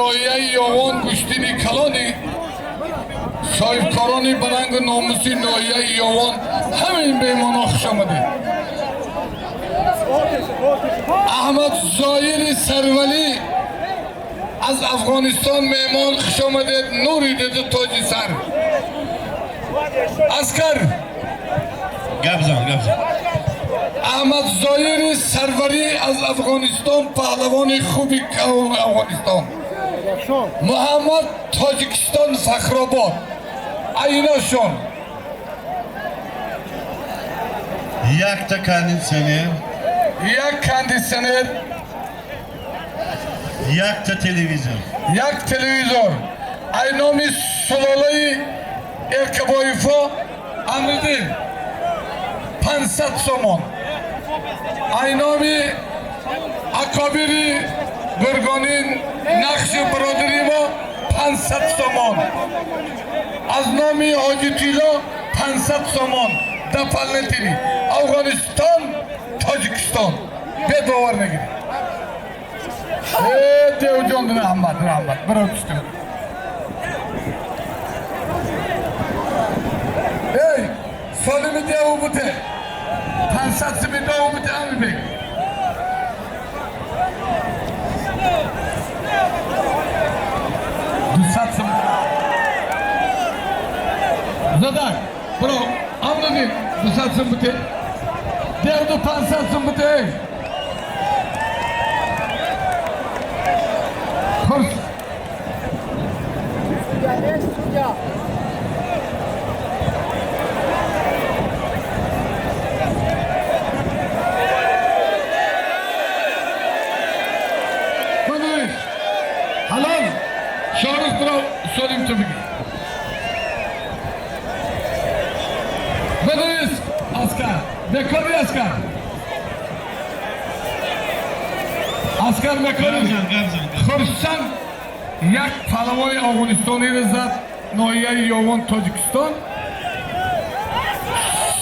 نویه یوان گشتینی کلانی صاحبکاران بلنگ و ناموسی نویه یوان همین بیمانا خوش آمده. احمد ظاهر سرولی از افغانستان مهمان خوش آمده. نوری دیده تاج سر اسکر گبزن احمد ظاهر سروری از افغانستان پهلوان خوبی افغانستان. محمد تاجیکستان فخرآباد ایناشون یک تا کاندیسیونر یک کاندیسیونر یک تا تلویزور اینامی سلاله ارکبایفا امردین 500 سومان اینامی اکابری گرگانین نقش برادری ما 500 سومان از نامی حاجی تیلا 500 سومان دفلنتیری افغانستان تاجیکستان به باور نگیری. دیو جان رحمت برای کشتیم. سالمی دیو بوده 500 سمی دیو بوده همی بگی زدن برو امردین 200 سم بوده دیو دو 500 سم بوده خرس حلال شارخ برو سولیم تو بگی بدویز اسکر بکاری اسکر بکاری خرسان یک پهلوان افغانستانی را زد ناحیه یوان تاجیکستان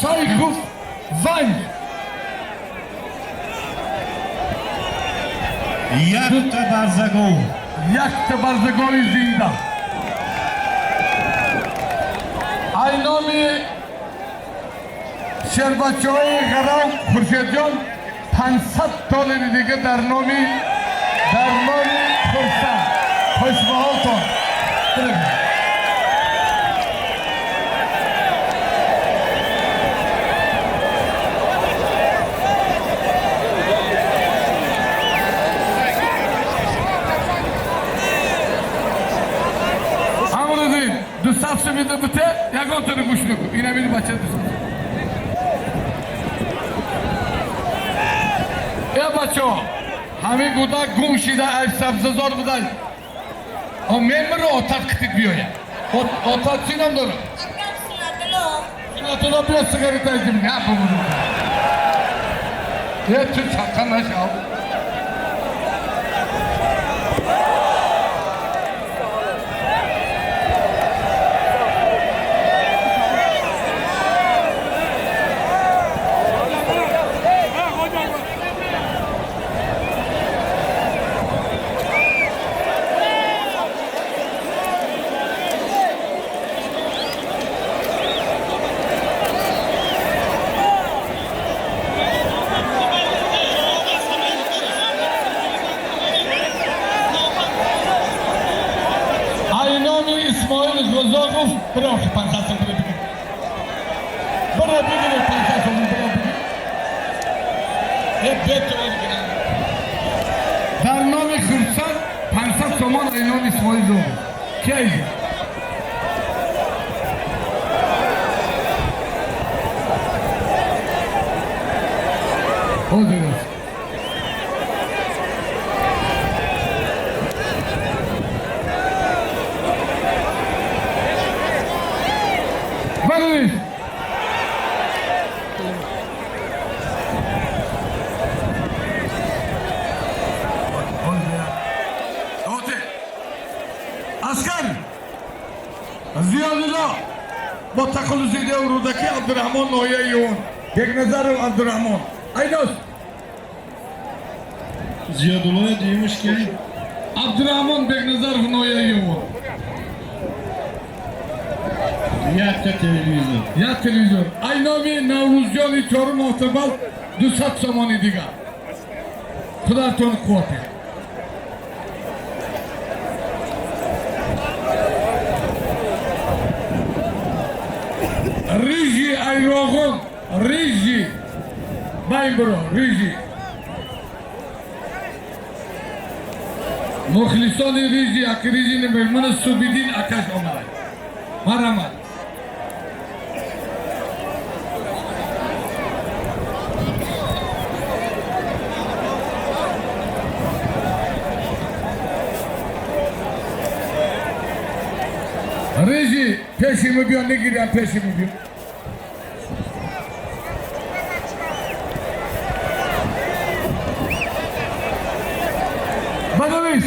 سایخوف ونگ یک تا برزگوی زنده اینامی شربچه های غرام خورشید جان 500 دلار دیگه در نامی خرسان خوشبهاتان امردین 200 سمیده بوده یکان تونه گوش نکن اینه میری بچه 200 بچه ها همین گودا گم شیده ایف سبززار بودن ممبر رو آتاد کتید بیاید آتاد چی نم داره؟ سیناتونا بیا سیگاریت ایدیم نه بمونیم یه تو چکا نشاو اسماعیل گزاقوف برای 500 سال بگیر برای بگیر 500 سال برای بگیر یه بیت رو بگیرن در نام خرسان 500 سامان اینام اسماعیل گزاقوف که ایزی حاضر است اسکر زیادالله با تخلصیده و رودکی عبدالرحمن ناحیه یون یک نظر عبدالرحمن ایناست زیادالله دیمش که Abdurrahman Beknazarov Noyayev. Yakta televizyon. Ya televizyon. Aynomi Navruzjon Çorum Otabal Dusat Somoni Diga. Xudo tonu quvvati. Riji Ayrog'un, Riji. Baybro, Riji. Muxlisoni Riji, Akrijini Bermana Subidin Akash Omaray. Maramat. Reji, peşimi bir ne giren peşimi bir. Bana ver.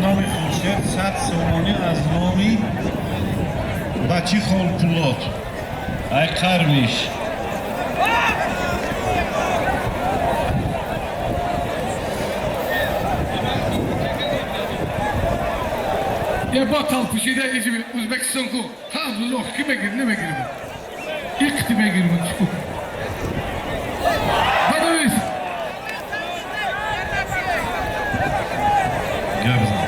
نام خورشید 100 سومانی از نامی بچی خالپولات ای قرمیش Ya batal pişide İzmir, Uzbekistan ku. Ha Allah kime gir, neme gir bu? İlk kime gir bu? Bana ver. گبزن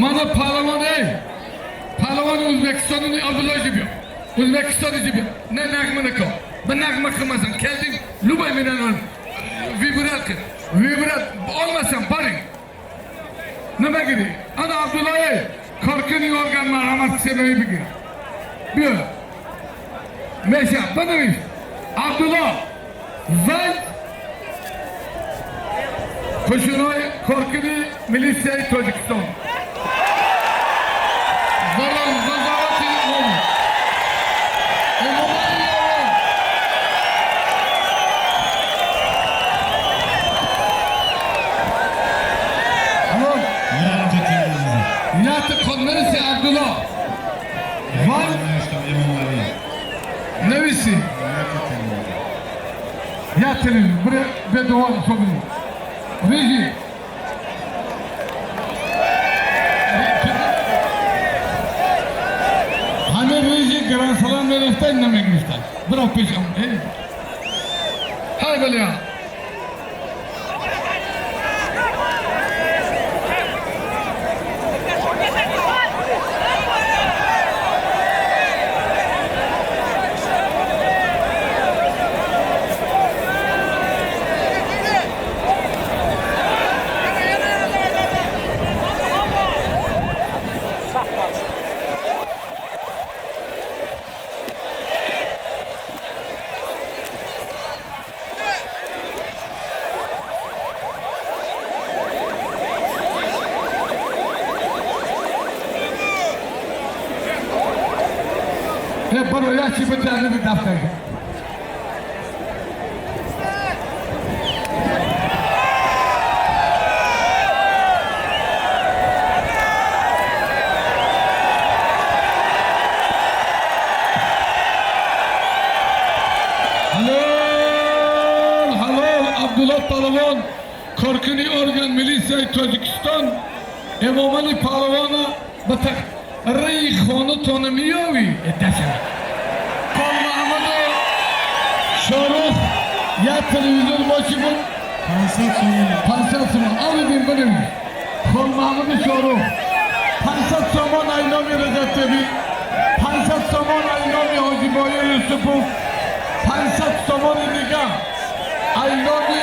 Mana palavan ey. Palavan Uzbekistan'ın Abdullah gibi. Uzbekistan gibi. Ne nagmını ko. Ben nagma kılmasam. Keldim. Lubay menen ol. Vibrat kıl. Vibrat. Olmasam barın. Neme gibi. Ana Abdullah ey. Korkunu organ merhamet sebebi bir gün. Bir. Meşa. Bana ver. Abdullah. Zay. Koşunoy. Korkunu Milisya Tacikistan. Zarar zazaratı oldu. Tamam. yakta televizyon Yatı konmerisi Abdullah. Var. İmam Ali Nevisi. yakta televizyon Ya televizyon. Buraya bedava sorun. Reji. Hani reji Gran Salam verirsen ne mekmişler. Bırak peşim. Hay böyle ya. Hep bana yaşlı bir tane bir defter. Halal Abdullah Palavan Korkuni Organ Milisya Tacikistan Emomali Palavana Batak Rey Khonu Tonamiyovi Edesene Kol Mahmudu Şoruf Ya televizyon başı bu Pansat Somon Alıdın benim Kol Mahmudu Şoruf Pansat Somon Aynomi Recep Tebi Pansat Somon Aynomi Hoca Boyu Yusuf'u Pansat Somon Niga Aynomi